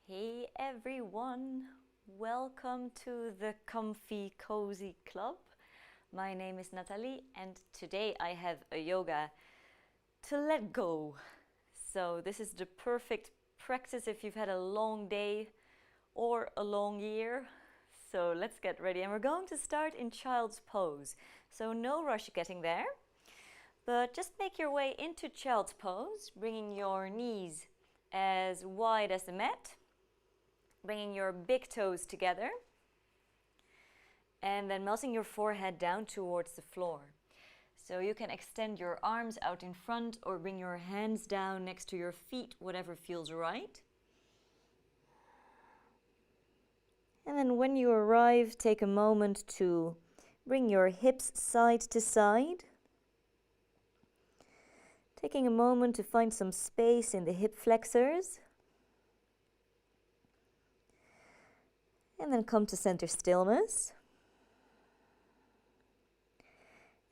Hey everyone, welcome to the Comfy Cozy Club. My name is Nathalie and today I have a yoga to let go. So this is the perfect practice if you've had a long day or a long year. So let's get ready and we're going to start in child's pose. So no rush getting there, but just make your way into child's pose, bringing your knees as wide as the mat. Bringing your big toes together and then melting your forehead down towards the floor. So you can extend your arms out in front or bring your hands down next to your feet, whatever feels right. And then when you arrive, take a moment to bring your hips side to side. Taking a moment to find some space in the hip flexors. And then come to center stillness.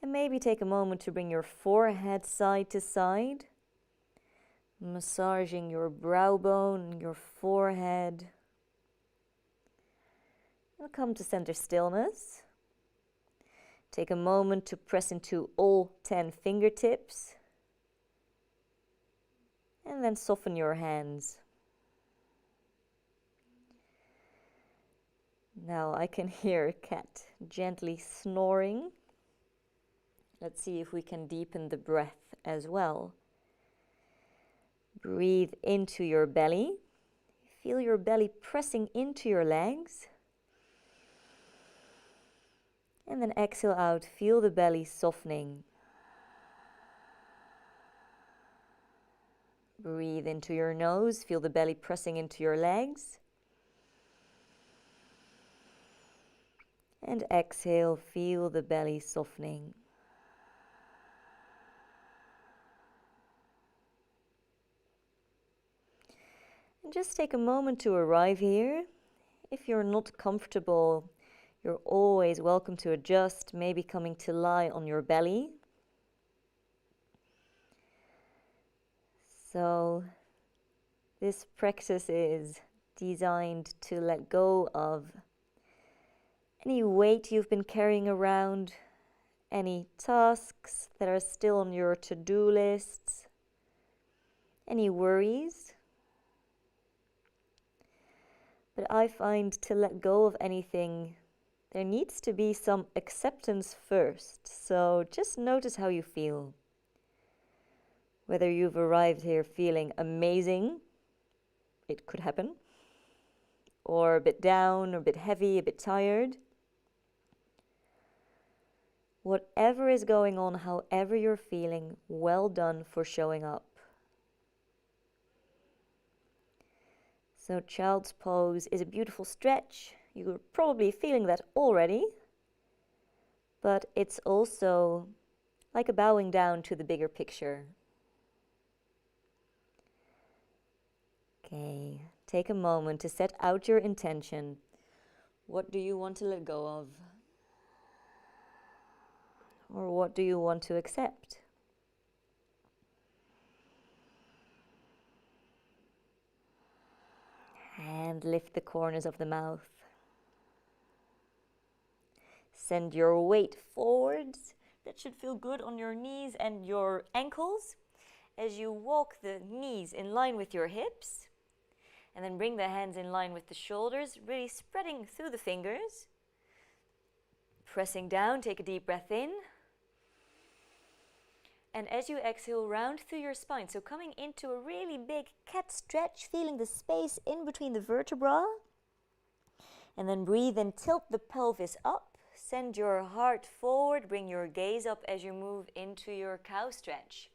And maybe take a moment to bring your forehead side to side, massaging your brow bone, your forehead. And come to center stillness. Take a moment to press into all 10 fingertips. And then soften your hands. Now I can hear a cat gently snoring. Let's see if we can deepen the breath as well. Breathe into your belly. Feel your belly pressing into your legs. And then exhale out. Feel the belly softening. Breathe into your nose. Feel the belly pressing into your legs. And exhale, feel the belly softening. And just take a moment to arrive here. If you're not comfortable, you're always welcome to adjust, maybe coming to lie on your belly. So this practice is designed to let go of any weight you've been carrying around, any tasks that are still on your to-do lists, any worries. But I find to let go of anything, there needs to be some acceptance first. So just notice how you feel. Whether you've arrived here feeling amazing, it could happen, or a bit down, or a bit heavy, a bit tired. Whatever is going on, however you're feeling, well done for showing up. So child's pose is a beautiful stretch. You're probably feeling that already. But it's also like a bowing down to the bigger picture. Okay, take a moment to set out your intention. What do you want to let go of? Or what do you want to accept? And lift the corners of the mouth. Send your weight forwards. That should feel good on your knees and your ankles. As you walk the knees in line with your hips. And then bring the hands in line with the shoulders, really spreading through the fingers. Pressing down, take a deep breath in. And as you exhale, round through your spine. So coming into a really big cat stretch, feeling the space in between the vertebrae. And then breathe and tilt the pelvis up. Send your heart forward, bring your gaze up as you move into your cow stretch.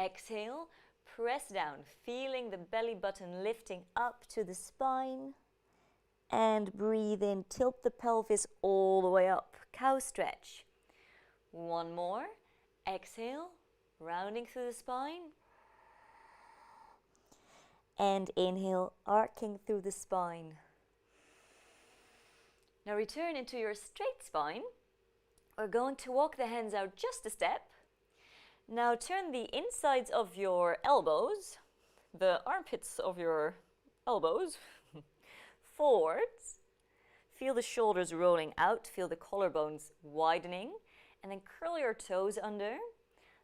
Exhale, press down, feeling the belly button lifting up to the spine. And breathe in, tilt the pelvis all the way up, cow stretch. One more. Exhale, rounding through the spine. And inhale, arcing through the spine. Now return into your straight spine. We're going to walk the hands out just a step. Now turn the insides of your elbows, the armpits of your elbows, forwards. Feel the shoulders rolling out, feel the collarbones widening, and then curl your toes under.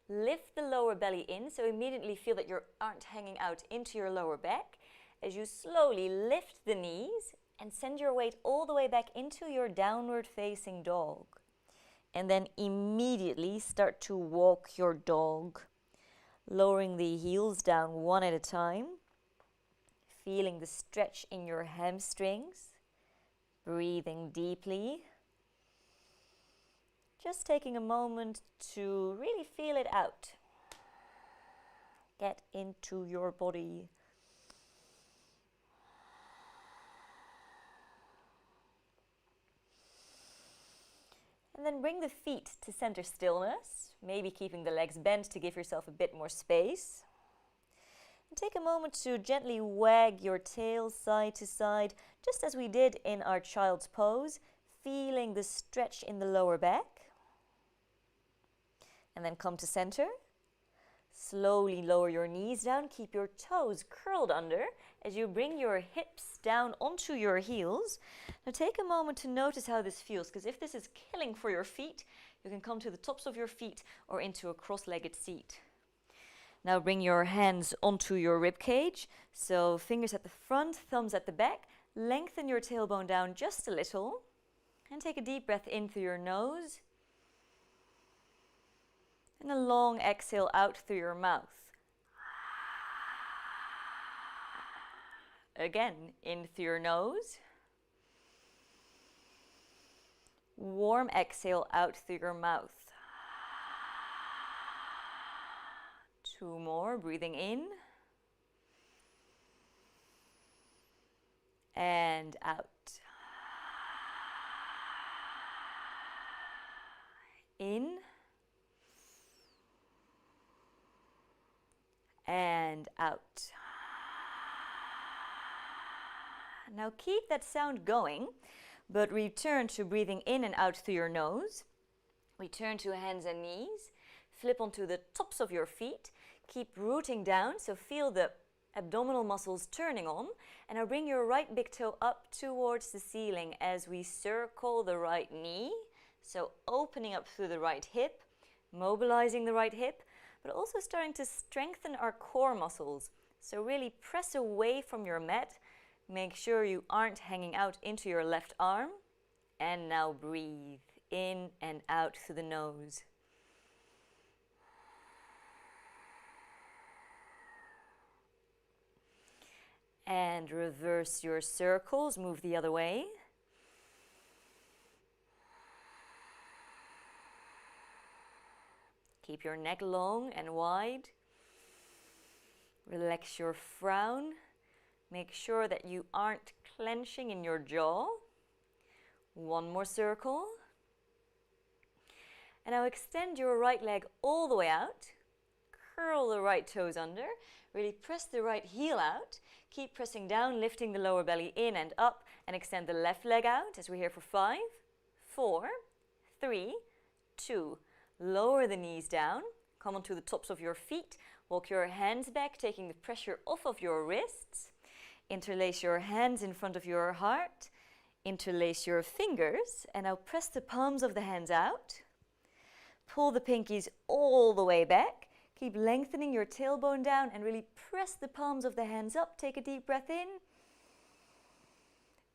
Lift the lower belly in, so immediately feel that you aren't hanging out into your lower back. As you slowly lift the knees and send your weight all the way back into your downward facing dog. And then immediately start to walk your dog, lowering the heels down one at a time, feeling the stretch in your hamstrings, breathing deeply. Just taking a moment to really feel it out. Get into your body. And then bring the feet to center stillness, maybe keeping the legs bent to give yourself a bit more space. And take a moment to gently wag your tail side to side, just as we did in our child's pose, feeling the stretch in the lower back. And then come to center. Slowly lower your knees down, keep your toes curled under as you bring your hips down onto your heels. Now take a moment to notice how this feels, because if this is killing for your feet, you can come to the tops of your feet or into a cross-legged seat. Now bring your hands onto your rib cage, so fingers at the front, thumbs at the back. Lengthen your tailbone down just a little and take a deep breath in through your nose. And a long exhale out through your mouth. Again, in through your nose. Warm exhale out through your mouth. 2 more, breathing in. And out. In. And out. Now keep that sound going, but return to breathing in and out through your nose. Return to hands and knees. Flip onto the tops of your feet. Keep rooting down, so feel the abdominal muscles turning on. And now bring your right big toe up towards the ceiling as we circle the right knee. So opening up through the right hip, mobilizing the right hip, but also starting to strengthen our core muscles. So really press away from your mat. Make sure you aren't hanging out into your left arm. And now breathe in and out through the nose. And reverse your circles, move the other way. Keep your neck long and wide. Relax your frown. Make sure that you aren't clenching in your jaw. 1 more circle. And now extend your right leg all the way out. Curl the right toes under. Really press the right heel out. Keep pressing down, lifting the lower belly in and up. And extend the left leg out as we're here for 5, 4, 3, 2. Lower the knees down, come onto the tops of your feet, walk your hands back, taking the pressure off of your wrists. Interlace your hands in front of your heart, interlace your fingers, and now press the palms of the hands out. Pull the pinkies all the way back, keep lengthening your tailbone down and really press the palms of the hands up. Take a deep breath in.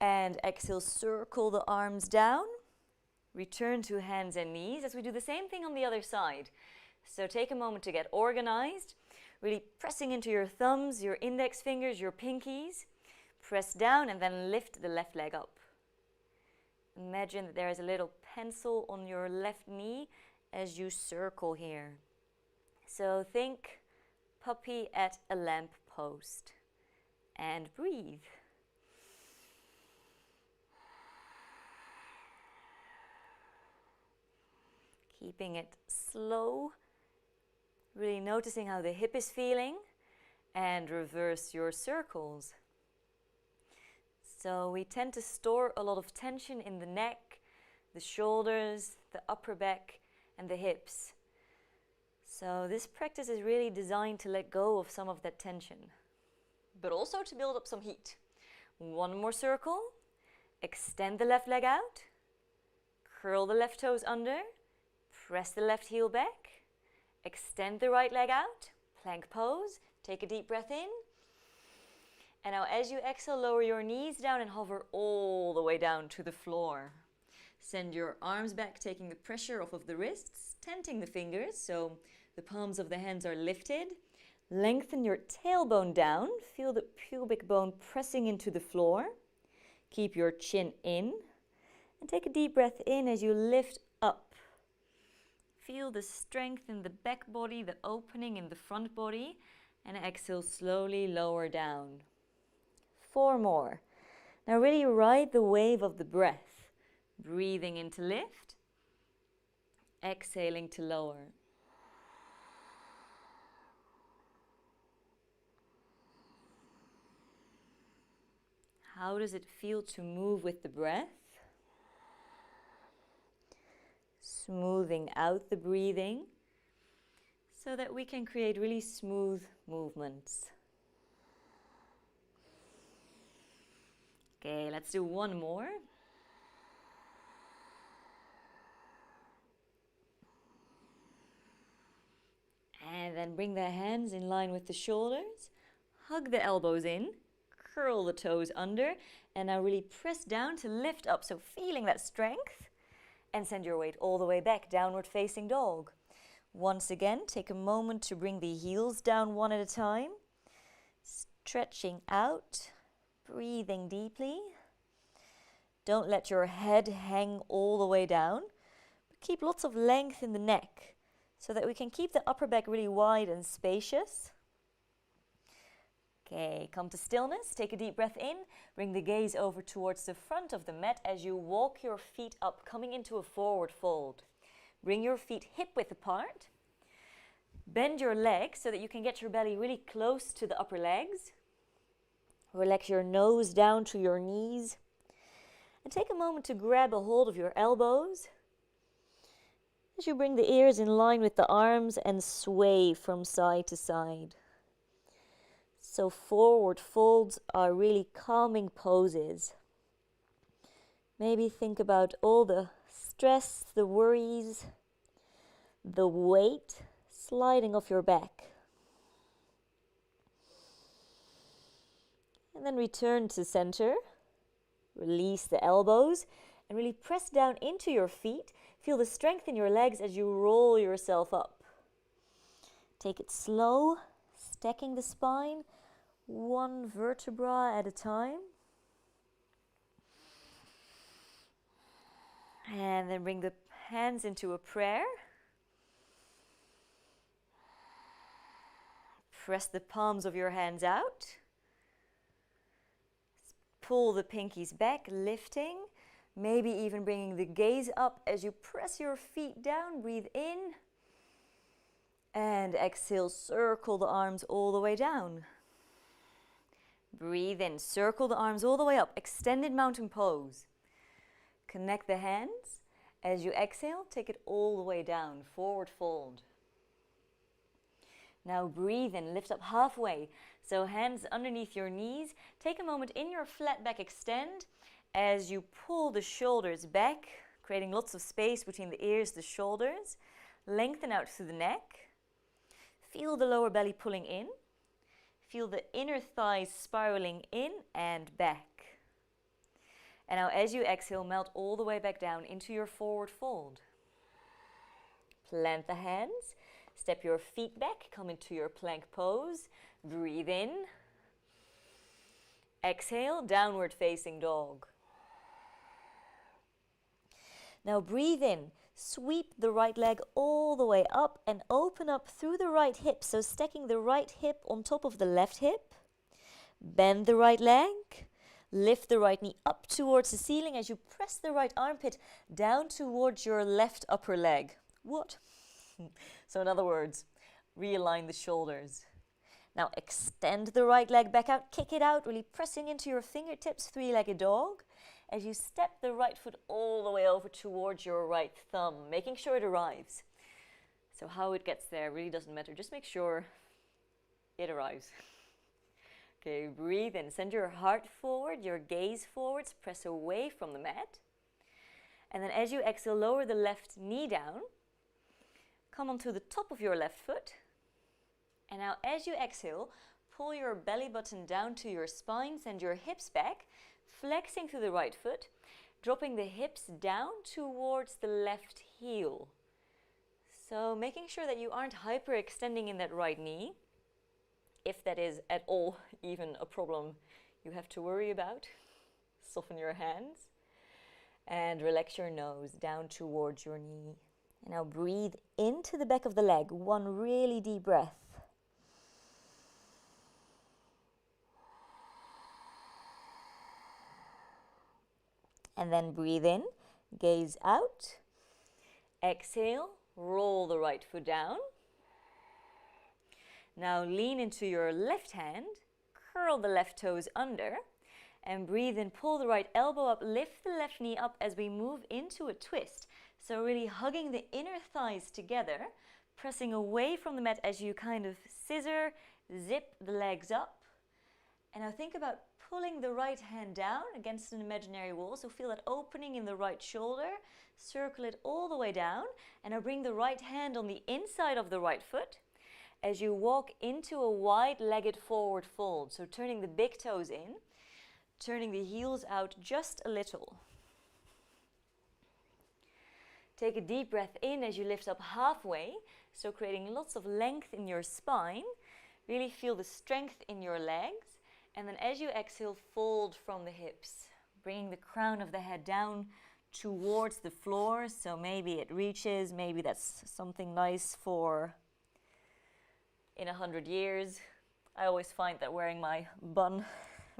And exhale, circle the arms down. Return to hands and knees as we do the same thing on the other side. So take a moment to get organized, really pressing into your thumbs, your index fingers, your pinkies. Press down and then lift the left leg up. Imagine that there is a little pencil on your left knee as you circle here. So think puppy at a lamp post and breathe. Keeping it slow, really noticing how the hip is feeling, and reverse your circles. So we tend to store a lot of tension in the neck, the shoulders, the upper back, and the hips. So this practice is really designed to let go of some of that tension, but also to build up some heat. One more circle. Extend the left leg out. Curl the left toes under. Press the left heel back. Extend the right leg out. Plank pose. Take a deep breath in. And now as you exhale, lower your knees down and hover all the way down to the floor. Send your arms back, taking the pressure off of the wrists, tenting the fingers so the palms of the hands are lifted. Lengthen your tailbone down. Feel the pubic bone pressing into the floor. Keep your chin in. And take a deep breath in as you lift up. Feel the strength in the back body, the opening in the front body. And exhale, slowly lower down. 4 more. Now really ride the wave of the breath. Breathing in to lift. Exhaling to lower. How does it feel to move with the breath? Smoothing out the breathing so that we can create really smooth movements. Okay, let's do one more. And then bring the hands in line with the shoulders. Hug the elbows in. Curl the toes under. And now really press down to lift up. So feeling that strength. And send your weight all the way back. Downward facing dog. Once again, take a moment to bring the heels down one at a time. Stretching out. Breathing deeply. Don't let your head hang all the way down. But keep lots of length in the neck so that we can keep the upper back really wide and spacious. Okay, come to stillness. Take a deep breath in. Bring the gaze over towards the front of the mat as you walk your feet up, coming into a forward fold. Bring your feet hip-width apart. Bend your legs so that you can get your belly really close to the upper legs. Relax your nose down to your knees. And take a moment to grab a hold of your elbows as you bring the ears in line with the arms and sway from side to side. So forward folds are really calming poses. Maybe think about all the stress, the worries, the weight sliding off your back. And then return to center. Release the elbows and really press down into your feet. Feel the strength in your legs as you roll yourself up. Take it slow, stacking the spine, one vertebra at a time. And then bring the hands into a prayer. Press the palms of your hands out. Pull the pinkies back, lifting. Maybe even bringing the gaze up as you press your feet down. Breathe in. And exhale, circle the arms all the way down. Breathe in, circle the arms all the way up. Extended mountain pose. Connect the hands. As you exhale, take it all the way down, forward fold. Now breathe in, lift up halfway. So hands underneath your knees. Take a moment in your flat back extend as you pull the shoulders back, creating lots of space between the ears, the shoulders. Lengthen out through the neck. Feel the lower belly pulling in. Feel the inner thighs spiraling in and back. And now as you exhale, melt all the way back down into your forward fold. Plant the hands. Step your feet back, come into your plank pose. Breathe in. Exhale, downward facing dog. Now breathe in. Sweep the right leg all the way up and open up through the right hip. So stacking the right hip on top of the left hip. Bend the right leg. Lift the right knee up towards the ceiling as you press the right armpit down towards your left upper leg. What? So in other words, realign the shoulders. Now extend the right leg back out, kick it out, really pressing into your fingertips, three-legged dog. As you step the right foot all the way over towards your right thumb, making sure it arrives. So how it gets there really doesn't matter, just make sure it arrives. Okay, breathe in. Send your heart forward, your gaze forwards, press away from the mat. And then as you exhale, lower the left knee down. Come onto the top of your left foot. And now as you exhale, pull your belly button down to your spine, send your hips back, flexing through the right foot, dropping the hips down towards the left heel. So making sure that you aren't hyperextending in that right knee. If that is at all even a problem you have to worry about, soften your hands and relax your nose down towards your knee. And now breathe into the back of the leg, one really deep breath. And then breathe in, gaze out, exhale, roll the right foot down. Now lean into your left hand, curl the left toes under, and breathe in, pull the right elbow up, lift the left knee up as we move into a twist. So really hugging the inner thighs together, pressing away from the mat as you kind of scissor, zip the legs up. And now think about pulling the right hand down against an imaginary wall. So feel that opening in the right shoulder, circle it all the way down, and now bring the right hand on the inside of the right foot as you walk into a wide-legged forward fold. So turning the big toes in, turning the heels out just a little. Take a deep breath in as you lift up halfway, so creating lots of length in your spine. Really feel the strength in your legs. And then as you exhale, fold from the hips, bringing the crown of the head down towards the floor. So maybe it reaches, maybe that's something nice for in 100 years. I always find that wearing my bun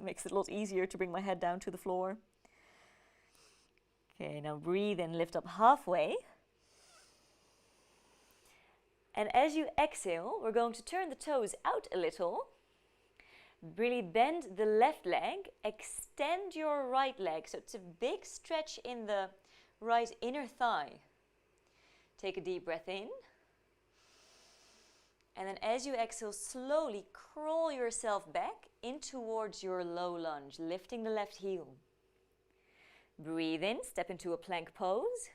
makes it a lot easier to bring my head down to the floor. Okay, now breathe in, lift up halfway. And as you exhale, we're going to turn the toes out a little. Really bend the left leg, extend your right leg. So it's a big stretch in the right inner thigh. Take a deep breath in. And then as you exhale, slowly crawl yourself back in towards your low lunge, lifting the left heel. Breathe in, step into a plank pose.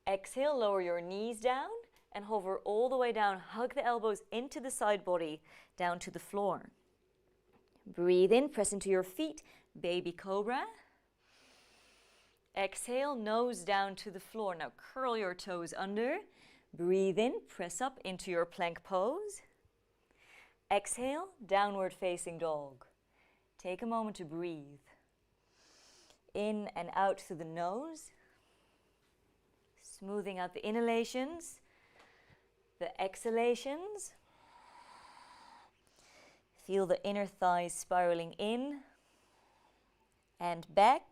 Exhale, lower your knees down and hover all the way down. Hug the elbows into the side body, down to the floor. Breathe in, press into your feet, baby cobra. Exhale, nose down to the floor. Now curl your toes under. Breathe in, press up into your plank pose. Exhale, downward facing dog. Take a moment to breathe. In and out through the nose. Smoothing out the inhalations, the exhalations. Feel the inner thighs spiraling in and back.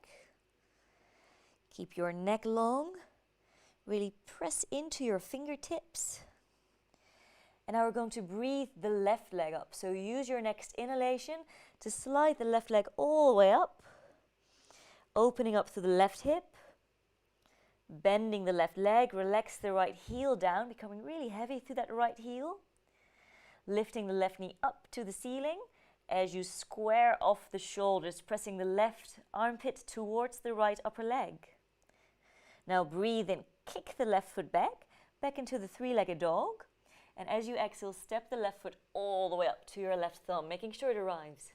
Keep your neck long. Really press into your fingertips. And now we're going to breathe the left leg up. So use your next inhalation to slide the left leg all the way up. Opening up to the left hip. Bending the left leg. Relax the right heel down, becoming really heavy through that right heel. Lifting the left knee up to the ceiling as you square off the shoulders, pressing the left armpit towards the right upper leg. Now breathe in, kick the left foot back into the three-legged dog. And as you exhale, step the left foot all the way up to your left thumb, making sure it arrives.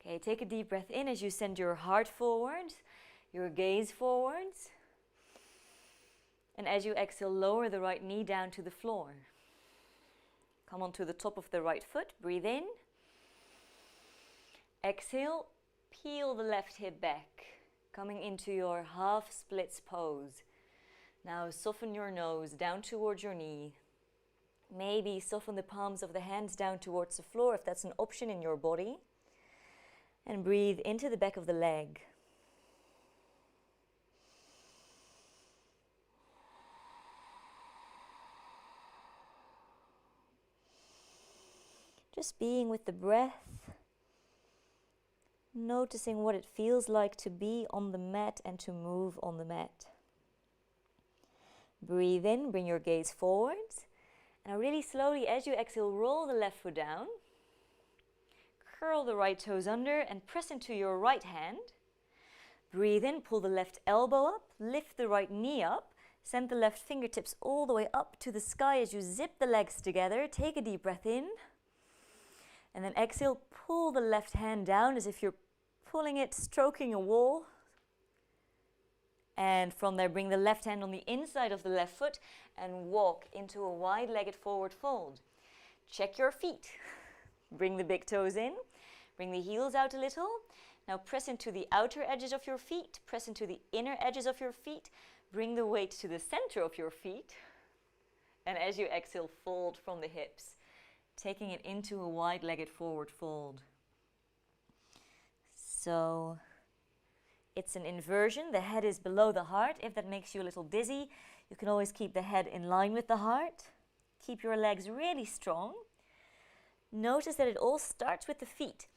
Okay, take a deep breath in as you send your heart forward, your gaze forwards. And as you exhale, lower the right knee down to the floor. Come onto the top of the right foot, breathe in. Exhale, peel the left hip back, coming into your half splits pose. Now soften your nose down towards your knee. Maybe soften the palms of the hands down towards the floor if that's an option in your body. And breathe into the back of the leg. Just being with the breath, noticing what it feels like to be on the mat and to move on the mat. Breathe in, bring your gaze forwards. And now really slowly, as you exhale, roll the left foot down. curl the right toes under and press into your right hand. Breathe in, pull the left elbow up, lift the right knee up, send the left fingertips all the way up to the sky as you zip the legs together. Take a deep breath in. And then exhale, pull the left hand down as if you're pulling it, stroking a wall. And from there, bring the left hand on the inside of the left foot and walk into a wide-legged forward fold. Check your feet. Bring the big toes in. Bring the heels out a little. Now press into the outer edges of your feet. Press into the inner edges of your feet. Bring the weight to the center of your feet. And as you exhale, fold from the hips, taking it into a wide-legged forward fold. So it's an inversion. The head is below the heart. If that makes you a little dizzy, you can always keep the head in line with the heart. Keep your legs really strong. Notice that it all starts with the feet.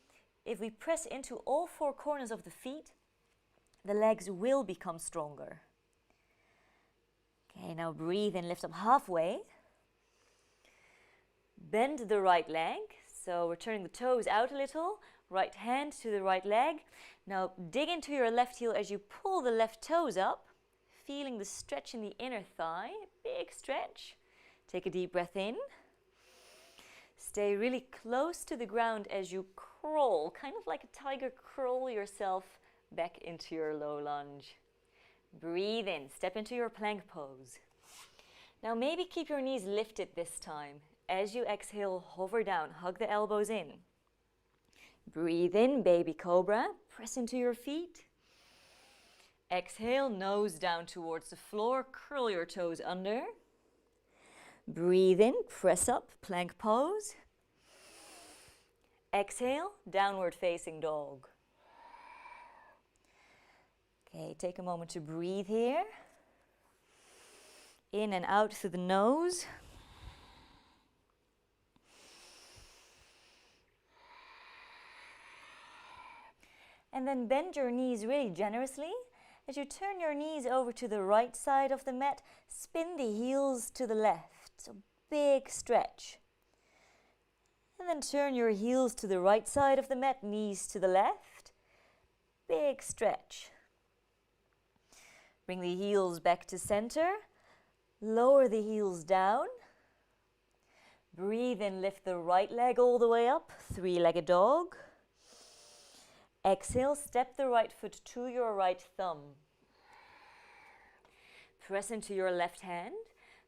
If we press into all four corners of the feet, the legs will become stronger. Okay, now breathe in, lift up halfway. Bend the right leg, so we're turning the toes out a little. Right hand to the right leg. Now dig into your left heel as you pull the left toes up, feeling the stretch in the inner thigh, big stretch. Take a deep breath in. Stay really close to the ground as you crawl, kind of like a tiger, crawl yourself back into your low lunge. Breathe in, step into your plank pose. Now maybe keep your knees lifted this time. As you exhale, hover down, hug the elbows in. Breathe in, baby cobra, press into your feet. Exhale, nose down towards the floor, curl your toes under. Breathe in, press up, plank pose. Exhale, downward facing dog. Okay, take a moment to breathe here. In and out through the nose. And then bend your knees really generously. As you turn your knees over to the right side of the mat, spin the heels to the left. So big stretch. And then turn your heels to the right side of the mat, knees to the left. Big stretch. Bring the heels back to center. Lower the heels down. Breathe in, lift the right leg all the way up, three-legged dog. Exhale, step the right foot to your right thumb. Press into your left hand.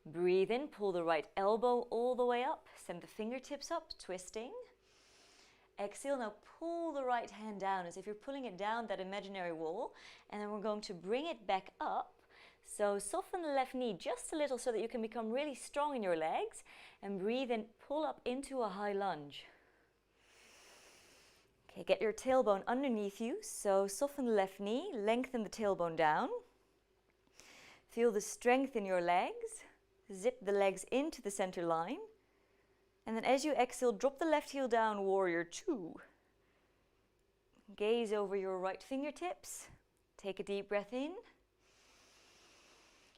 Breathe in, pull the right elbow all the way up. Send the fingertips up, twisting. Exhale, now pull the right hand down as if you're pulling it down that imaginary wall. And then we're going to bring it back up. So soften the left knee just a little so that you can become really strong in your legs. And breathe in, pull up into a high lunge. Okay, get your tailbone underneath you, so soften the left knee, lengthen the tailbone down. Feel the strength in your legs. Zip the legs into the center line. And then as you exhale, drop the left heel down, warrior two. Gaze over your right fingertips. Take a deep breath in.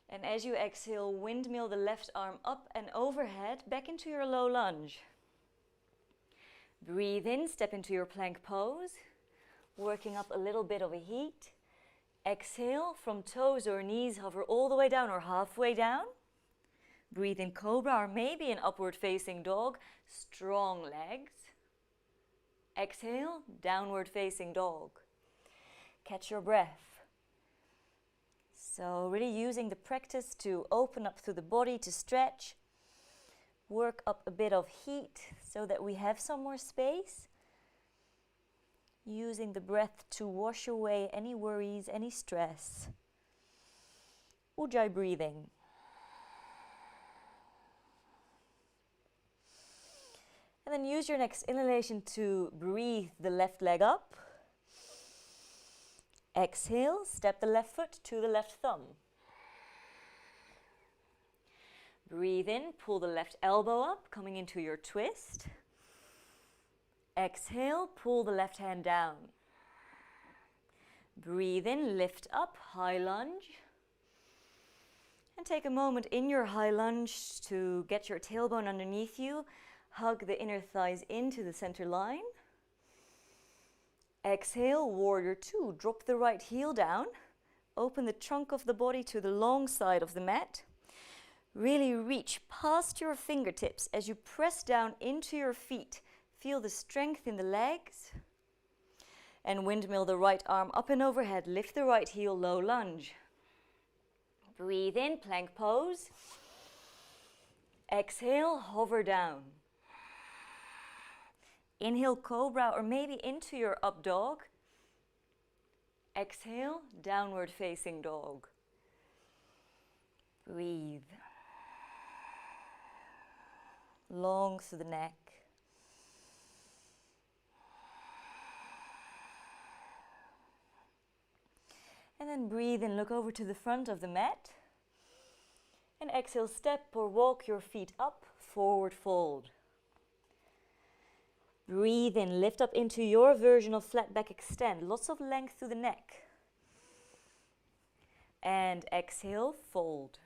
And as you exhale, windmill the left arm up and overhead, back into your low lunge. Breathe in, step into your plank pose, working up a little bit of a heat. Exhale, from toes or knees, hover all the way down or halfway down. Breathe in cobra or maybe an upward facing dog, strong legs. Exhale, downward facing dog. Catch your breath. So really using the practice to open up through the body, to stretch. Work up a bit of heat so that we have some more space. Using the breath to wash away any worries, any stress. Ujjayi breathing. And then use your next inhalation to breathe the left leg up. Exhale, step the left foot to the left thumb. Breathe in, pull the left elbow up, coming into your twist. Exhale, pull the left hand down. Breathe in, lift up, high lunge. And take a moment in your high lunge to get your tailbone underneath you. Hug the inner thighs into the center line. Exhale, warrior two. Drop the right heel down. Open the trunk of the body to the long side of the mat. Really reach past your fingertips as you press down into your feet. Feel the strength in the legs. And windmill the right arm up and overhead. Lift the right heel, low lunge. Breathe in, plank pose. Exhale, hover down. Inhale, cobra, or maybe into your up dog. Exhale, downward facing dog. Breathe. Long through the neck. And then breathe and look over to the front of the mat. And exhale, step or walk your feet up, forward fold. Breathe in, lift up into your version of flat back extend. Lots of length through the neck. And exhale, fold.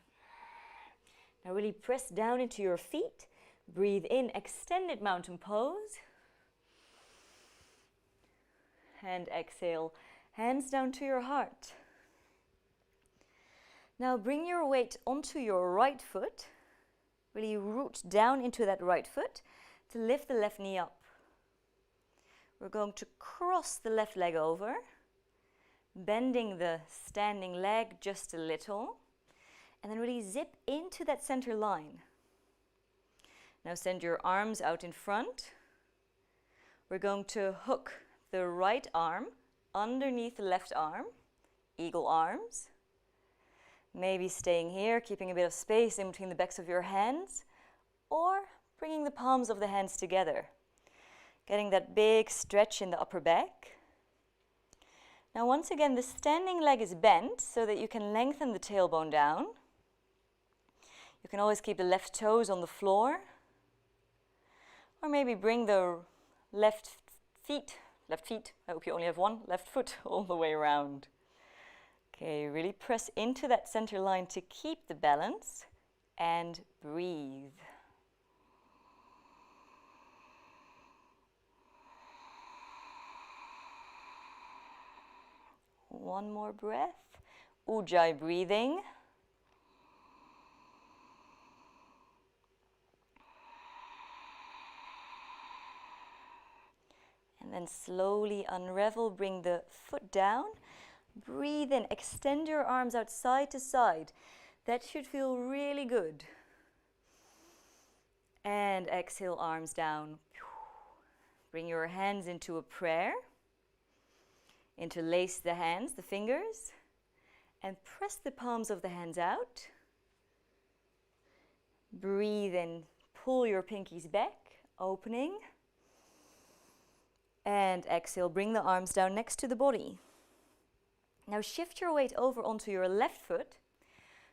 Now really press down into your feet. Breathe in, extended mountain pose. And exhale, hands down to your heart. Now bring your weight onto your right foot. Really root down into that right foot to lift the left knee up. We're going to cross the left leg over, bending the standing leg just a little, and then really zip into that center line. Now send your arms out in front. We're going to hook the right arm underneath the left arm, eagle arms. Maybe staying here, keeping a bit of space in between the backs of your hands, or bringing the palms of the hands together. Getting that big stretch in the upper back. Now once again, the standing leg is bent so that you can lengthen the tailbone down. You can always keep the left toes on the floor. Or maybe bring the left feet, I hope you only have one, left foot all the way around. Okay, really press into that center line to keep the balance and breathe. One more breath. Ujjayi breathing. And then slowly unravel, bring the foot down. Breathe in, extend your arms out side to side. That should feel really good. And exhale, arms down. Bring your hands into a prayer. Interlace the hands, the fingers, and press the palms of the hands out. Breathe in, pull your pinkies back, opening. And exhale, bring the arms down next to the body. Now shift your weight over onto your left foot,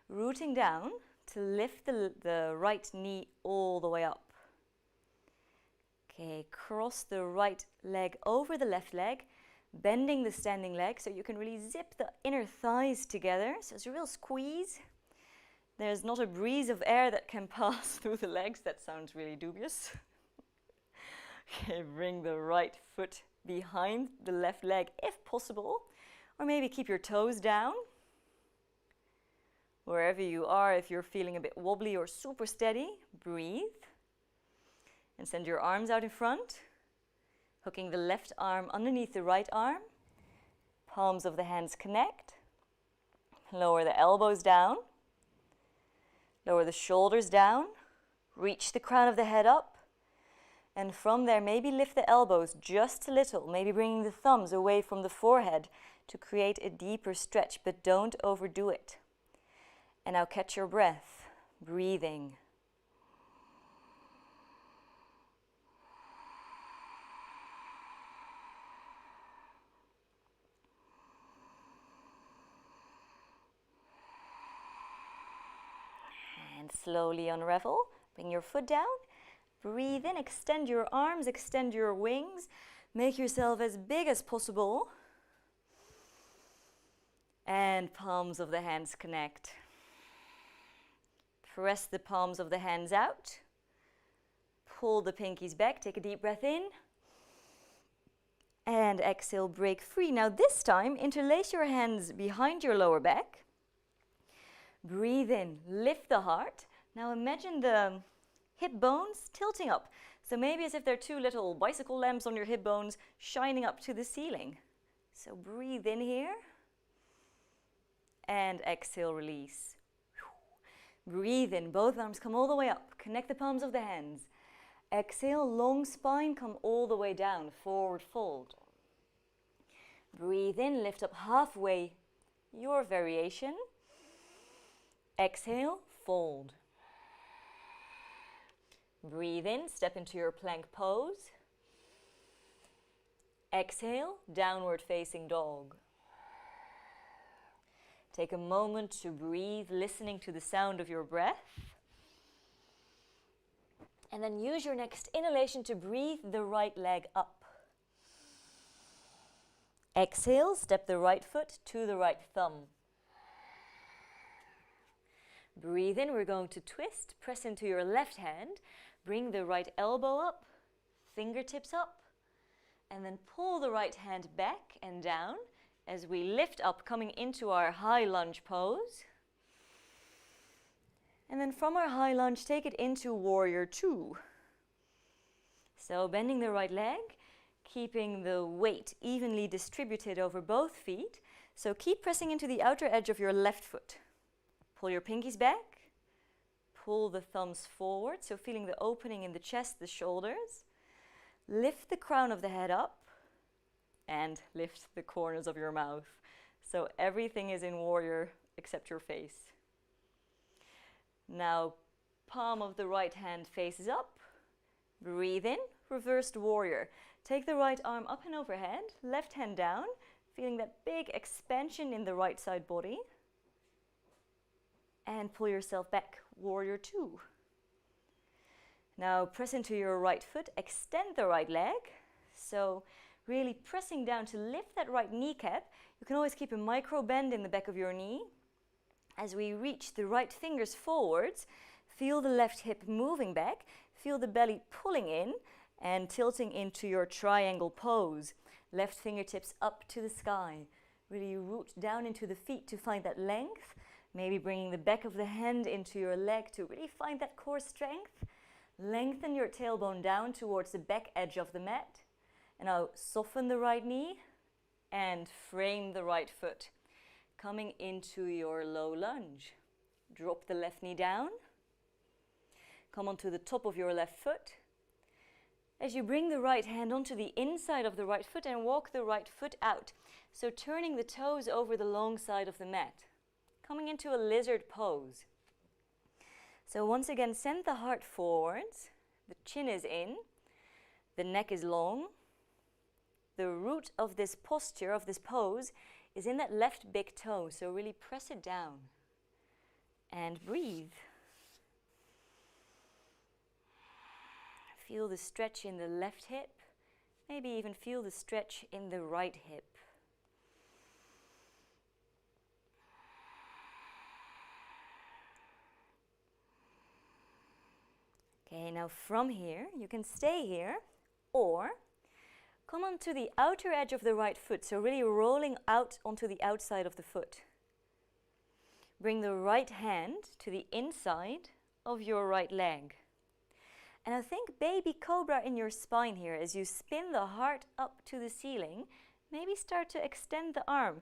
rooting down to lift the right knee all the way up. Okay, cross the right leg over the left leg, bending the standing leg so you can really zip the inner thighs together. So it's a real squeeze. There's not a breeze of air that can pass through the legs. That sounds really dubious. Okay, bring the right foot behind the left leg if possible. Or maybe keep your toes down. Wherever you are, if you're feeling a bit wobbly or super steady, breathe. And send your arms out in front. Hooking the left arm underneath the right arm. Palms of the hands connect. Lower the elbows down. Lower the shoulders down. Reach the crown of the head up. And from there, maybe lift the elbows just a little. Maybe bringing the thumbs away from the forehead to create a deeper stretch, but don't overdo it. And now catch your breath, breathing. And slowly unravel, bring your foot down, breathe in, extend your arms, extend your wings, make yourself as big as possible. And palms of the hands connect. Press the palms of the hands out. Pull the pinkies back, take a deep breath in. And And exhale, break free. Now this time, interlace your hands behind your lower back. Breathe in, lift the heart. Now imagine the hip bones tilting up. So maybe as if there are two little bicycle lamps on your hip bones shining up to the ceiling. So breathe in here. And exhale, release. Breathe in, both arms come all the way up. Connect the palms of the hands. Exhale, long spine, come all the way down, forward fold. Breathe in, lift up halfway, your variation. Exhale, fold. Breathe in, step into your plank pose. Exhale, downward facing dog. Take a moment to breathe, listening to the sound of your breath. And then use your next inhalation to breathe the right leg up. Exhale, step the right foot to the right thumb. Breathe in, we're going to twist, press into your left hand, bring the right elbow up, fingertips up, and then pull the right hand back and down as we lift up, coming into our high lunge pose. And then from our high lunge, take it into warrior two. So bending the right leg, keeping the weight evenly distributed over both feet. So keep pressing into the outer edge of your left foot. Pull your pinkies back, pull the thumbs forward, so feeling the opening in the chest, the shoulders. Lift the crown of the head up and lift the corners of your mouth. So everything is in warrior except your face. Now, palm of the right hand faces up. Breathe in, reversed warrior. Take the right arm up and overhead, left hand down, feeling that big expansion in the right side body. And pull yourself back, warrior two. Now press into your right foot, extend the right leg. So really pressing down to lift that right kneecap. You can always keep a micro bend in the back of your knee. As we reach the right fingers forwards, feel the left hip moving back, feel the belly pulling in and tilting into your triangle pose. Left fingertips up to the sky. Really root down into the feet to find that length. Maybe bringing the back of the hand into your leg to really find that core strength. Lengthen your tailbone down towards the back edge of the mat. And now soften the right knee and frame the right foot. Coming into your low lunge. Drop the left knee down. Come onto the top of your left foot. As you bring the right hand onto the inside of the right foot and walk the right foot out. So turning the toes over the long side of the mat. Coming into a lizard pose. So once again, send the heart forwards. The chin is in. The neck is long. The root of this posture, of this pose, is in that left big toe. So really press it down. And breathe. Feel the stretch in the left hip. Maybe even feel the stretch in the right hip. Okay, now from here, you can stay here or come onto the outer edge of the right foot, so really rolling out onto the outside of the foot. Bring the right hand to the inside of your right leg. And I think baby cobra in your spine here as you spin the heart up to the ceiling. Maybe start to extend the arm.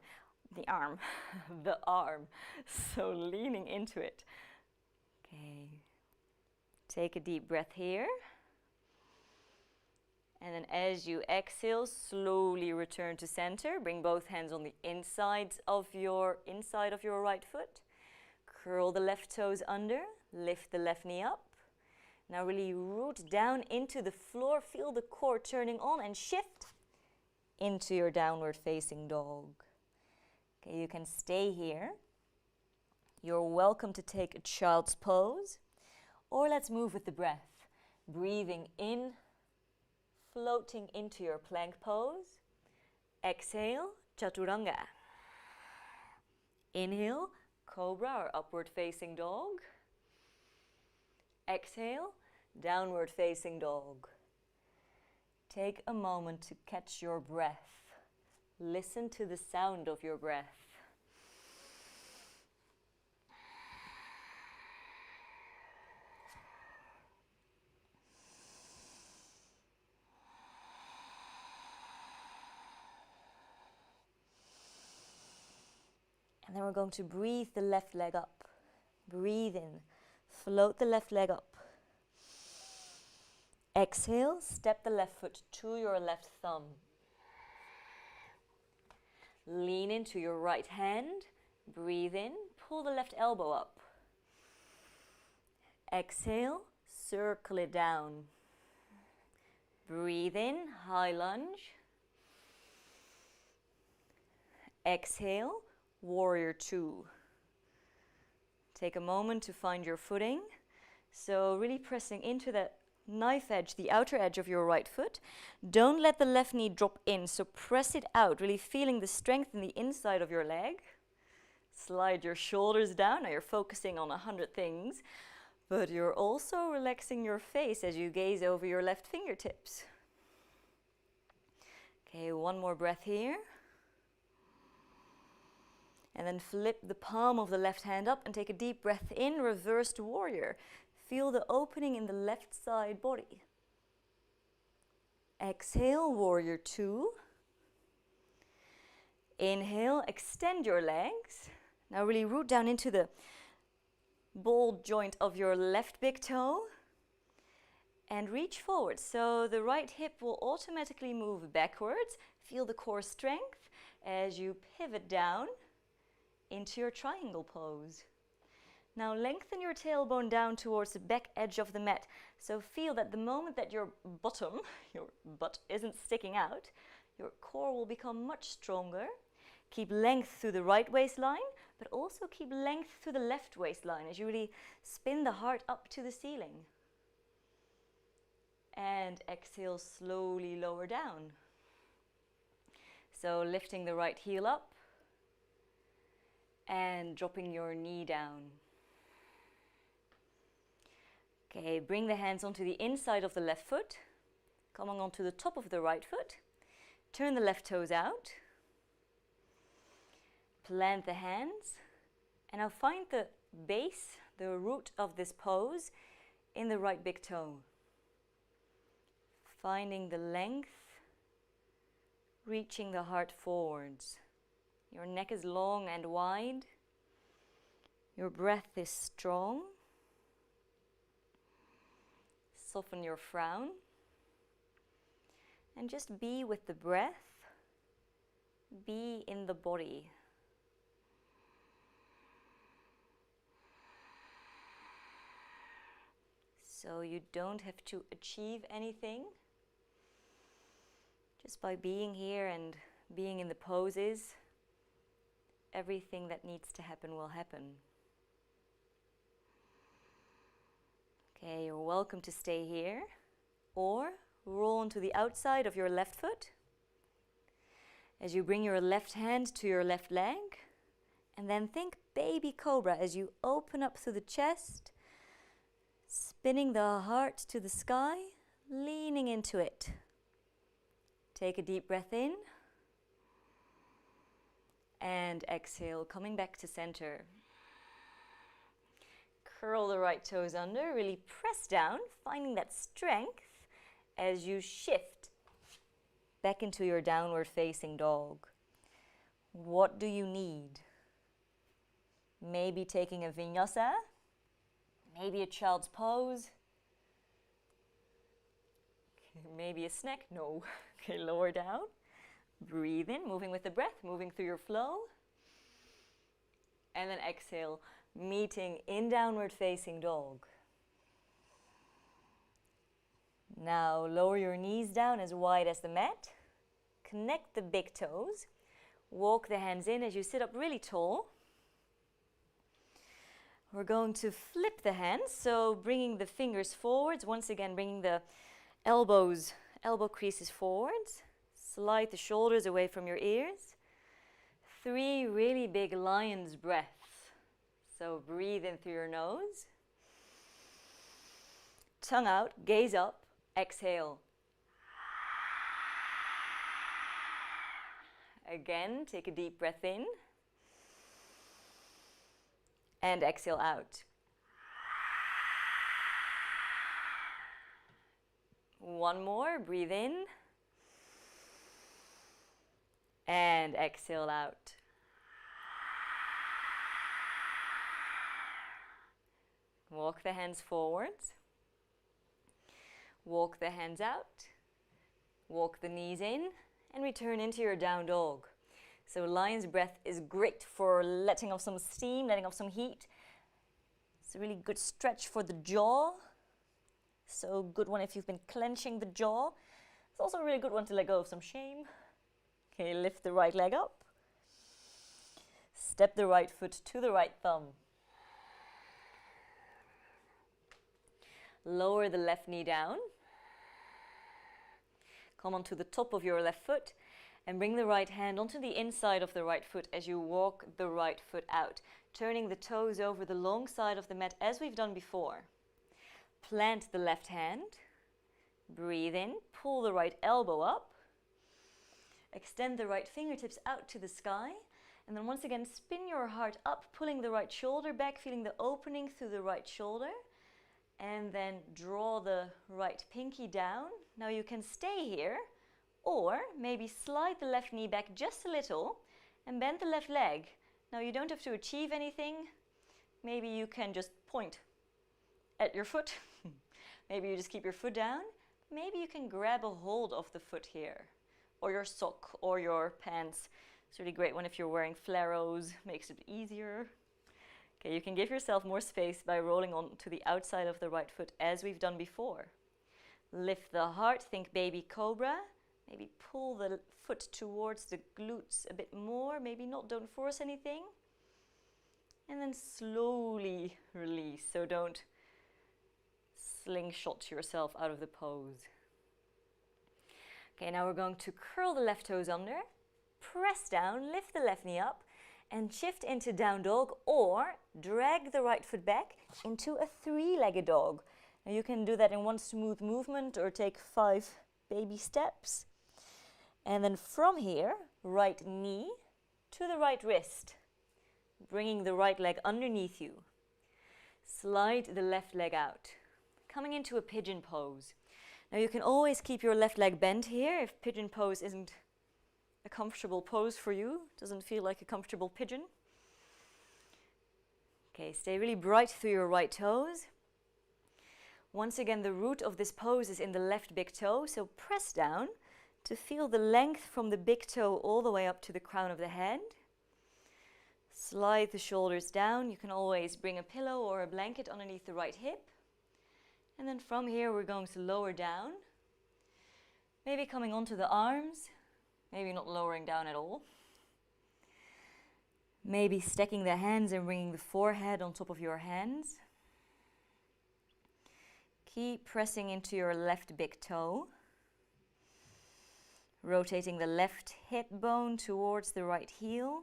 The arm. So leaning into it. Okay. Take a deep breath here. And then as you exhale, slowly return to center. Bring both hands on the inside of your right foot. Curl the left toes under. Lift the left knee up. Now really root down into the floor. Feel the core turning on and shift into your downward facing dog. Okay, you can stay here. You're welcome to take a child's pose. Or let's move with the breath. Breathing in, floating into your plank pose. Exhale, chaturanga. Inhale, cobra or upward facing dog. Exhale, downward facing dog. Take a moment to catch your breath. Listen to the sound of your breath. And then we're going to breathe the left leg up. Breathe in. Float the left leg up. Exhale, step the left foot to your left thumb. Lean into your right hand. Breathe in. Pull the left elbow up. Exhale, circle it down. Breathe in, high lunge. Exhale, warrior two. Take a moment to find your footing. So really pressing into that knife edge, the outer edge of your right foot. Don't let the left knee drop in, so press it out, really feeling the strength in the inside of your leg. Slide your shoulders down. Now you're focusing on 100 things, but you're also relaxing your face as you gaze over your left fingertips. Okay, one more breath here. And then flip the palm of the left hand up and take a deep breath in, reversed warrior. Feel the opening in the left side body. Exhale, warrior two. Inhale, extend your legs. Now really root down into the ball joint of your left big toe and reach forward. So the right hip will automatically move backwards. Feel the core strength as you pivot down into your triangle pose. Now lengthen your tailbone down towards the back edge of the mat. So feel that the moment that your bottom, your butt, isn't sticking out, your core will become much stronger. Keep length through the right waistline, but also keep length through the left waistline as you really spin the heart up to the ceiling. And exhale, slowly lower down. So lifting the right heel up and dropping your knee down. Okay, bring the hands onto the inside of the left foot, coming onto the top of the right foot. Turn the left toes out. Plant the hands. And now find the base, the root of this pose in the right big toe. Finding the length, reaching the heart forwards. Your neck is long and wide. Your breath is strong. Soften your frown. And just be with the breath. Be in the body. So you don't have to achieve anything. Just by being here and being in the poses, everything that needs to happen will happen. Okay, you're welcome to stay here or roll onto the outside of your left foot as you bring your left hand to your left leg, and then think baby cobra as you open up through the chest, spinning the heart to the sky, leaning into it. Take a deep breath in and exhale, coming back to center. Curl the right toes under, really press down, finding that strength as you shift back into your downward facing dog. What do you need? Maybe taking a vinyasa, maybe a child's pose, okay, maybe a snack, no. Okay, lower down, breathe in, moving with the breath, moving through your flow, and then exhale, meeting in downward facing dog. Now lower your knees down as wide as the mat. Connect the big toes. Walk the hands in as you sit up really tall. We're going to flip the hands, so bringing the fingers forwards. Once again, bringing the elbow creases forwards. Slide the shoulders away from your ears. 3 really big lion's breaths. So breathe in through your nose. Tongue out, gaze up, exhale. Again, take a deep breath in. And exhale out. One more, breathe in. And exhale out. Walk the hands forwards. Walk the hands out. Walk the knees in and return into your down dog. So lion's breath is great for letting off some steam, letting off some heat. It's a really good stretch for the jaw. So good one if you've been clenching the jaw. It's also a really good one to let go of some shame. Okay, lift the right leg up. Step the right foot to the right thumb. Lower the left knee down. Come onto the top of your left foot and bring the right hand onto the inside of the right foot as you walk the right foot out, turning the toes over the long side of the mat as we've done before. Plant the left hand. Breathe in, pull the right elbow up. Extend the right fingertips out to the sky. And then once again, spin your heart up, pulling the right shoulder back, feeling the opening through the right shoulder. And then draw the right pinky down. Now you can stay here, or maybe slide the left knee back just a little and bend the left leg. Now you don't have to achieve anything. Maybe you can just point at your foot. Maybe you just keep your foot down. Maybe you can grab a hold of the foot here, or your sock, or your pants. It's a really great one if you're wearing flaros, makes it easier. Okay, you can give yourself more space by rolling on to the outside of the right foot as we've done before. Lift the heart, think baby cobra. Maybe pull the foot towards the glutes a bit more. Maybe not, don't force anything. And then slowly release. So don't slingshot yourself out of the pose. Okay, now we're going to curl the left toes under. Press down, lift the left knee up. And shift into down dog, or drag the right foot back into a three-legged dog. Now you can do that in one smooth movement or take 5 baby steps. And then from here, right knee to the right wrist, bringing the right leg underneath you. Slide the left leg out, coming into a pigeon pose. Now you can always keep your left leg bent here if pigeon pose isn't a comfortable pose for you, doesn't feel like a comfortable pigeon. Okay, stay really bright through your right toes. Once again, the root of this pose is in the left big toe, so press down to feel the length from the big toe all the way up to the crown of the head. Slide the shoulders down. You can always bring a pillow or a blanket underneath the right hip. And then from here, we're going to lower down. Maybe coming onto the arms. Maybe not lowering down at all. Maybe stacking the hands and bringing the forehead on top of your hands. Keep pressing into your left big toe. Rotating the left hip bone towards the right heel.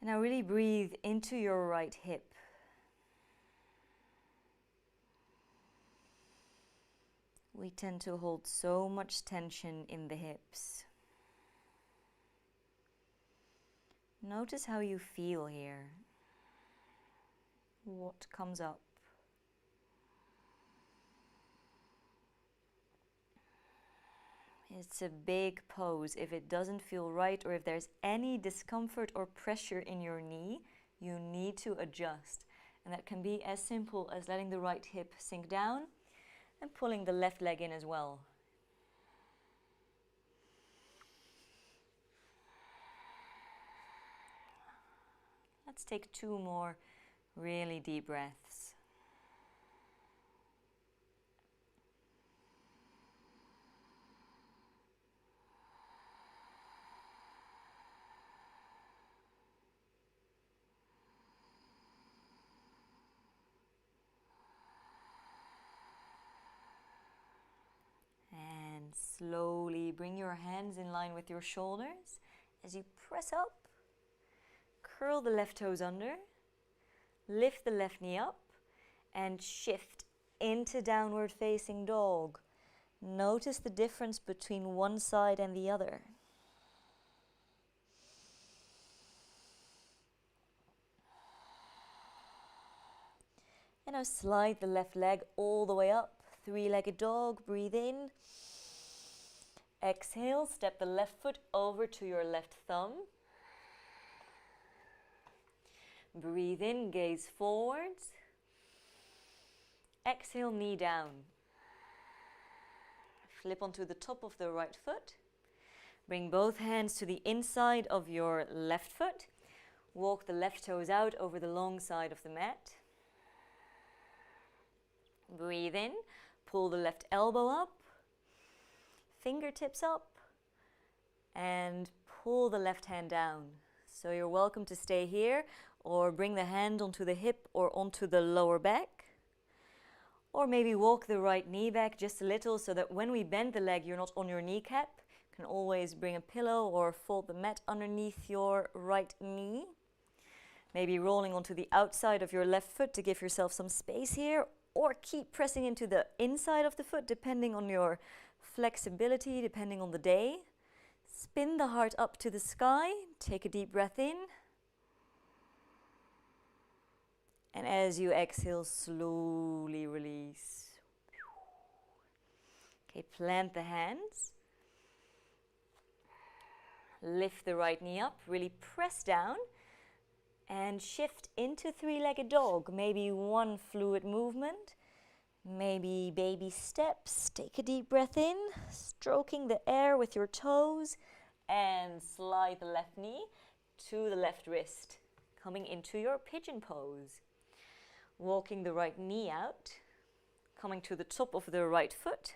And now really breathe into your right hip. We tend to hold so much tension in the hips. Notice how you feel here. What comes up? It's a big pose. If it doesn't feel right or if there's any discomfort or pressure in your knee, you need to adjust. And that can be as simple as letting the right hip sink down and pulling the left leg in as well. Let's take 2 more really deep breaths. Slowly bring your hands in line with your shoulders as you press up. Curl the left toes under. Lift the left knee up and shift into downward facing dog. Notice the difference between one side and the other. And now slide the left leg all the way up. Three-legged dog, breathe in. Exhale, step the left foot over to your left thumb. Breathe in, gaze forwards. Exhale, knee down. Flip onto the top of the right foot. Bring both hands to the inside of your left foot. Walk the left toes out over the long side of the mat. Breathe in, pull the left elbow up, fingertips up, and pull the left hand down. So you're welcome to stay here or bring the hand onto the hip or onto the lower back. Or maybe walk the right knee back just a little so that when we bend the leg, you're not on your kneecap. You can always bring a pillow or fold the mat underneath your right knee. Maybe rolling onto the outside of your left foot to give yourself some space here, or keep pressing into the inside of the foot depending on your flexibility, depending on the day. Spin the heart up to the sky, take a deep breath in. And as you exhale, slowly release. Okay, plant the hands. Lift the right knee up, really press down. And shift into three-legged dog. Maybe one fluid movement. Maybe baby steps. Take a deep breath in, stroking the air with your toes. And slide the left knee to the left wrist. Coming into your pigeon pose. Walking the right knee out. Coming to the top of the right foot.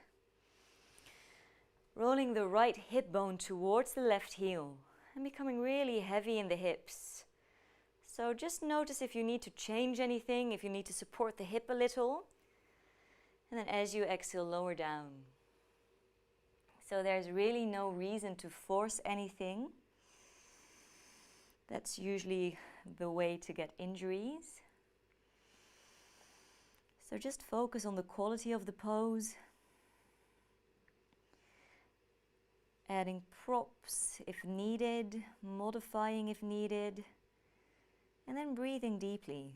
Rolling the right hip bone towards the left heel. And becoming really heavy in the hips. So just notice if you need to change anything, if you need to support the hip a little. And then as you exhale, lower down. So there's really no reason to force anything. That's usually the way to get injuries. So just focus on the quality of the pose. Adding props if needed, modifying if needed. And then breathing deeply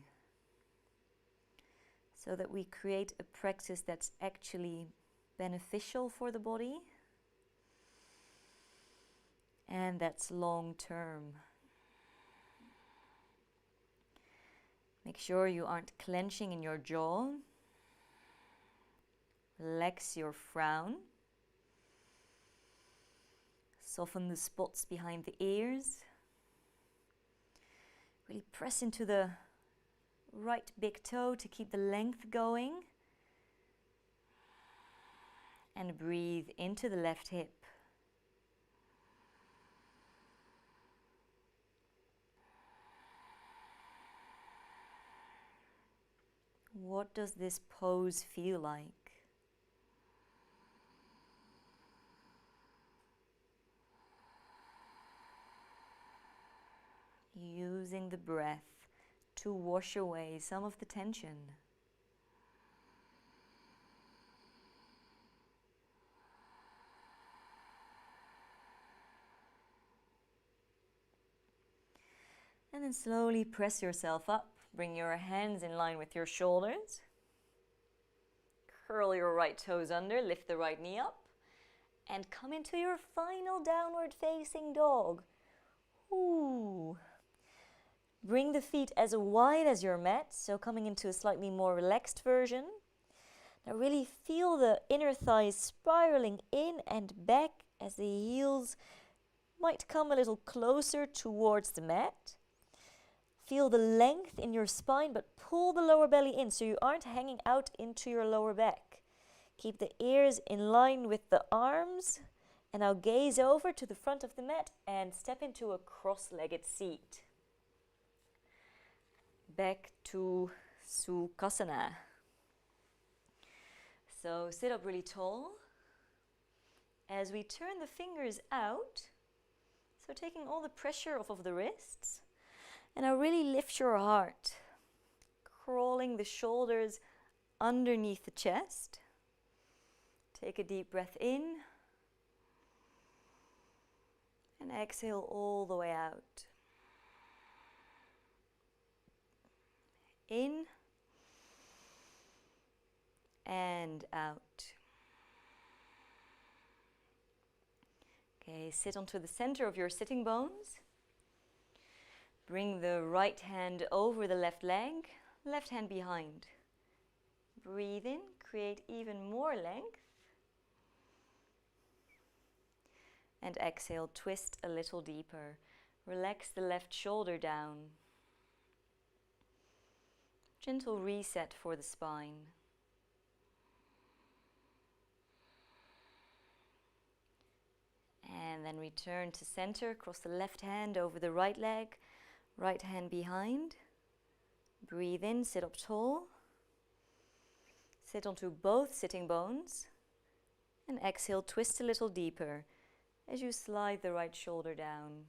so that we create a practice that's actually beneficial for the body and that's long term. Make sure you aren't clenching in your jaw. Relax your frown. Soften the spots behind the ears. Really press into the right big toe to keep the length going. And breathe into the left hip. What does this pose feel like? Using the breath to wash away some of the tension. And then slowly press yourself up. Bring your hands in line with your shoulders. Curl your right toes under, lift the right knee up. And come into your final downward facing dog. Ooh. Bring the feet as wide as your mat, so coming into a slightly more relaxed version. Now really feel the inner thighs spiraling in and back as the heels might come a little closer towards the mat. Feel the length in your spine, but pull the lower belly in so you aren't hanging out into your lower back. Keep the ears in line with the arms. And now gaze over to the front of the mat and step into a cross-legged seat. Back to Sukhasana. So sit up really tall. As we turn the fingers out, so taking all the pressure off of the wrists. And now really lift your heart, crawling the shoulders underneath the chest. Take a deep breath in and exhale all the way out. In and out. Okay, sit onto the center of your sitting bones. Bring the right hand over the left leg, left hand behind. Breathe in, create even more length. And exhale, twist a little deeper. Relax the left shoulder down. Gentle reset for the spine. And then return to center, cross the left hand over the right leg, right hand behind. Breathe in, sit up tall. Sit onto both sitting bones. And exhale, twist a little deeper as you slide the right shoulder down.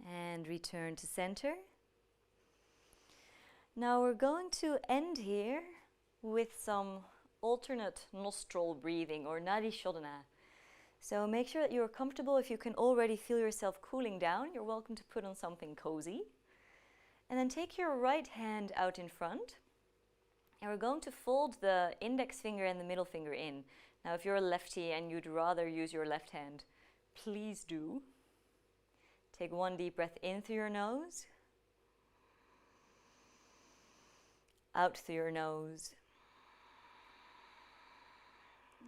And return to center. Now we're going to end here with some alternate nostril breathing or nadi shodhana. So make sure that you're comfortable. If you can already feel yourself cooling down, you're welcome to put on something cozy. And then take your right hand out in front. And we're going to fold the index finger and the middle finger in. Now if you're a lefty and you'd rather use your left hand, please do. Take one deep breath in through your nose. Out through your nose.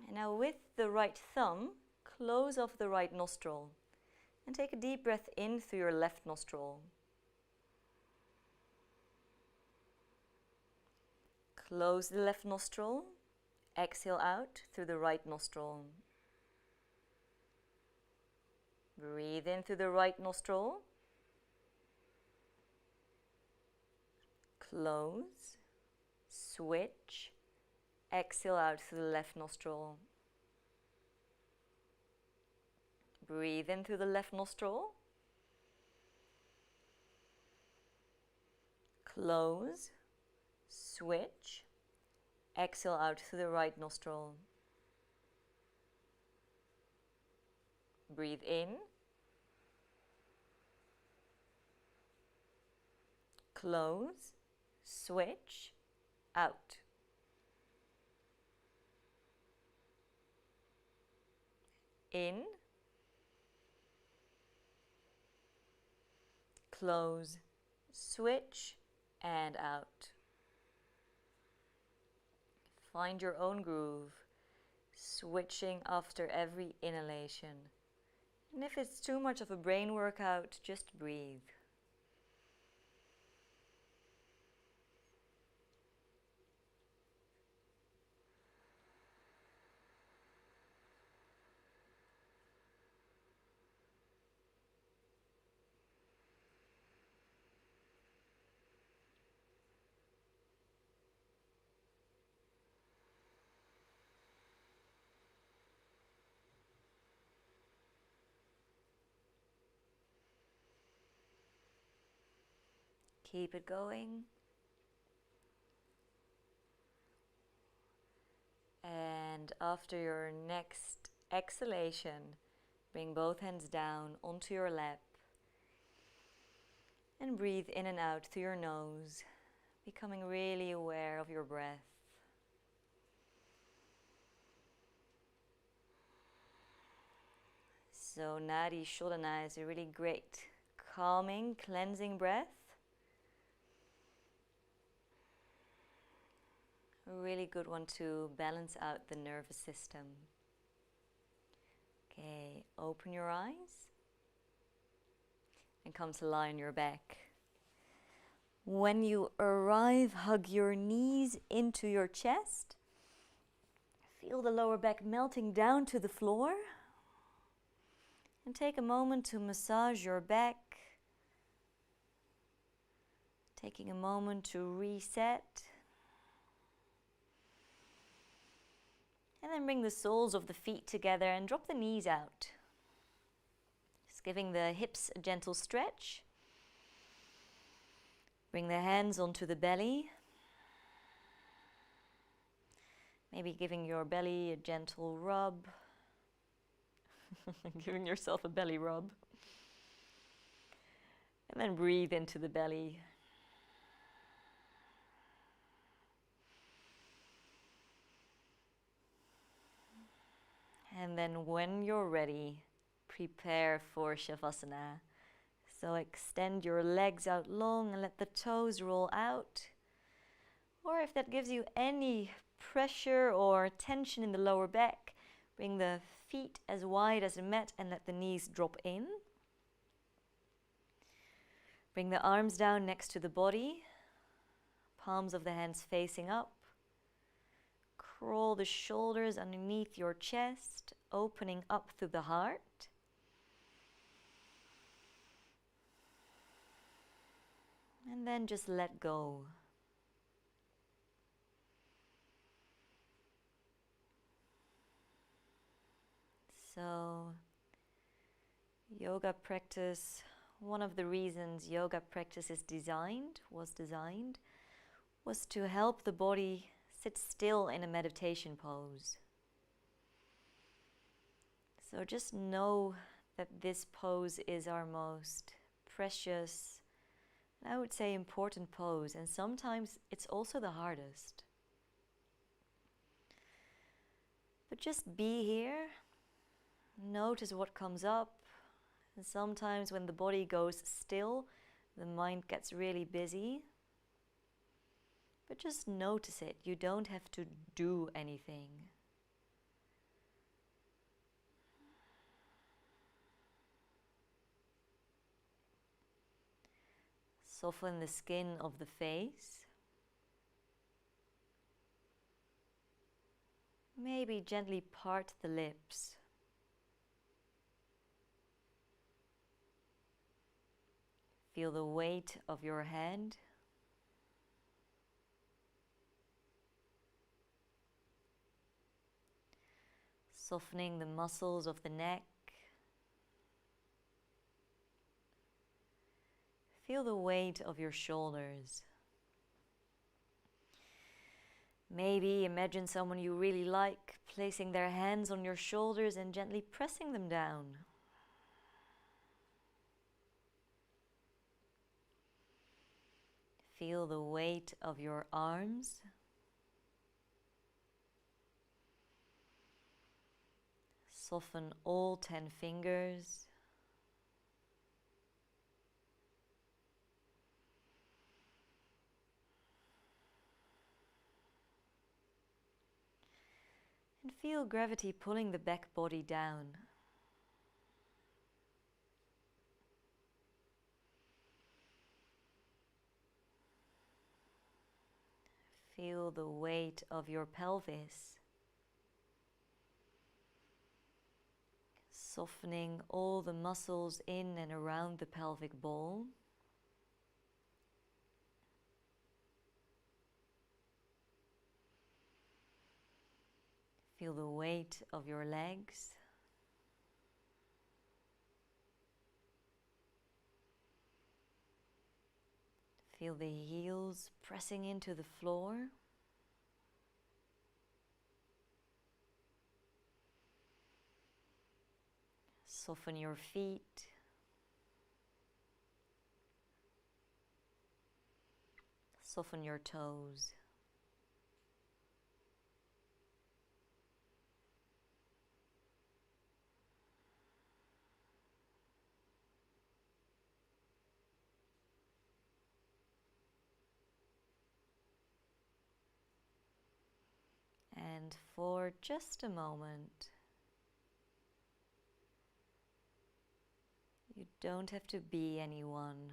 And now with the right thumb, close off the right nostril. And take a deep breath in through your left nostril. Close the left nostril. Exhale out through the right nostril. Breathe in through the right nostril. Close. Switch. Exhale out through the left nostril. Breathe in through the left nostril. Close. Switch. Exhale out through the right nostril. Breathe in. Close. Switch. Out. In. Close. Switch. And out. Find your own groove, switching after every inhalation. And if it's too much of a brain workout, just breathe. Keep it going. And after your next exhalation, bring both hands down onto your lap. And breathe in and out through your nose, becoming really aware of your breath. So Nadi Shodhana is a really great calming, cleansing breath. A really good one to balance out the nervous system. Okay, open your eyes and come to lie on your back. When you arrive, hug your knees into your chest. Feel the lower back melting down to the floor. And take a moment to massage your back. Taking a moment to reset. And then bring the soles of the feet together and drop the knees out. giving the hips a gentle stretch. Bring the hands onto the belly. Maybe giving your belly a gentle rub. Giving yourself a belly rub. And then breathe into the belly. And then when you're ready, prepare for Shavasana. So extend your legs out long and let the toes roll out. Or if that gives you any pressure or tension in the lower back, bring the feet as wide as a mat and let the knees drop in. Bring the arms down next to the body, palms of the hands facing up. Roll the shoulders underneath your chest, opening up through the heart. And then just let go. So, yoga practice, one of the reasons yoga practice was designed, was to help the body sit still in a meditation pose. So just know that this pose is our most precious, and I would say important pose, and sometimes it's also the hardest. But just be here, notice what comes up, and sometimes when the body goes still, the mind gets really busy. But just notice it. You don't have to do anything. Soften the skin of the face. Maybe gently part the lips. Feel the weight of your head. Softening the muscles of the neck. Feel the weight of your shoulders. Maybe imagine someone you really like placing their hands on your shoulders and gently pressing them down. Feel the weight of your arms. Soften all 10 fingers. And feel gravity pulling the back body down. Feel the weight of your pelvis. Softening all the muscles in and around the pelvic bowl. Feel the weight of your legs. Feel the heels pressing into the floor. Soften your feet. Soften your toes. And for just a moment, you don't have to be anyone.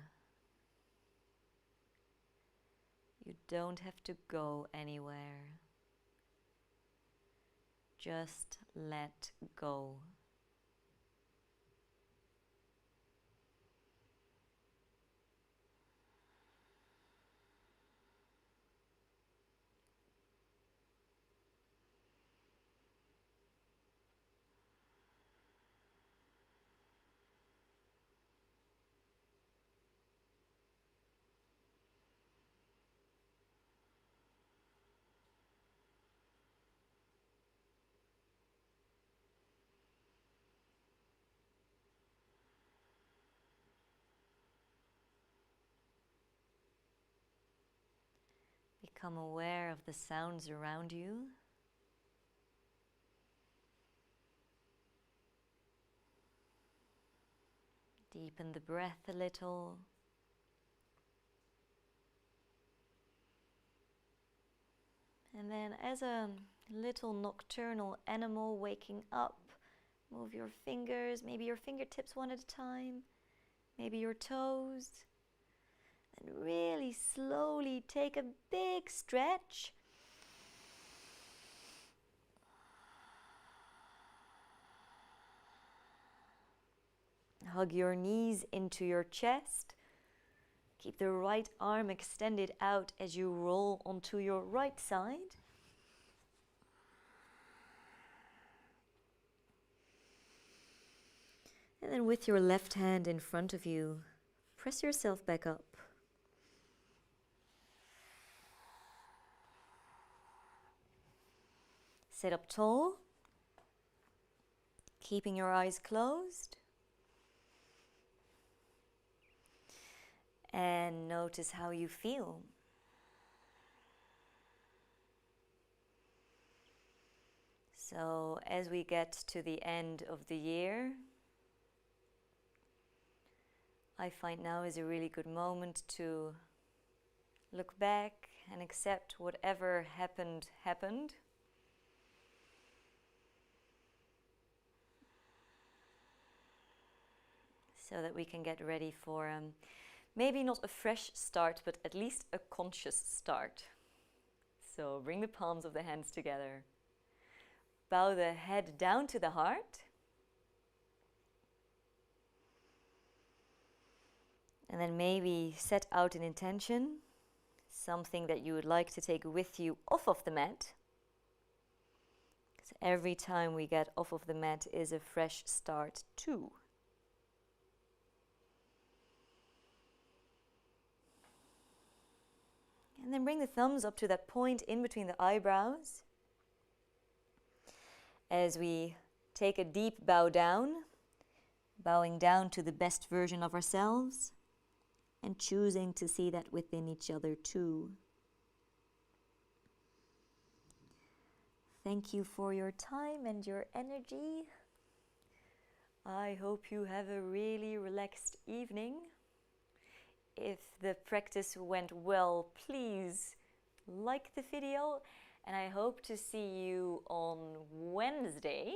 You don't have to go anywhere. Just let go. Become aware of the sounds around you. Deepen the breath a little. And then as a little nocturnal animal waking up, move your fingers, maybe your fingertips one at a time, maybe your toes. And really slowly take a big stretch. Hug your knees into your chest. Keep the right arm extended out as you roll onto your right side. And then with your left hand in front of you, press yourself back up. Sit up tall, keeping your eyes closed. And notice how you feel. So as we get to the end of the year, I find now is a really good moment to look back and accept whatever happened, happened. So that we can get ready for maybe not a fresh start, but at least a conscious start. So bring the palms of the hands together. Bow the head down to the heart. And then maybe set out an intention, something that you would like to take with you off of the mat. Because every time we get off of the mat is a fresh start too. And then bring the thumbs up to that point in between the eyebrows. As we take a deep bow down, bowing down to the best version of ourselves and choosing to see that within each other too. Thank you for your time and your energy. I hope you have a really relaxed evening. If the practice went well, please like the video, and I hope to see you on Wednesday.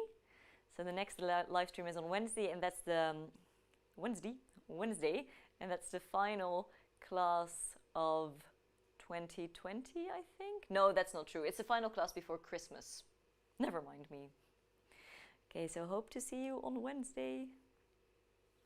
So the next live stream is on Wednesday, and that's the Wednesday, and that's the final class of 2020, I think. No, that's not true. It's the final class before Christmas. Never mind me. Okay, so hope to see you on Wednesday.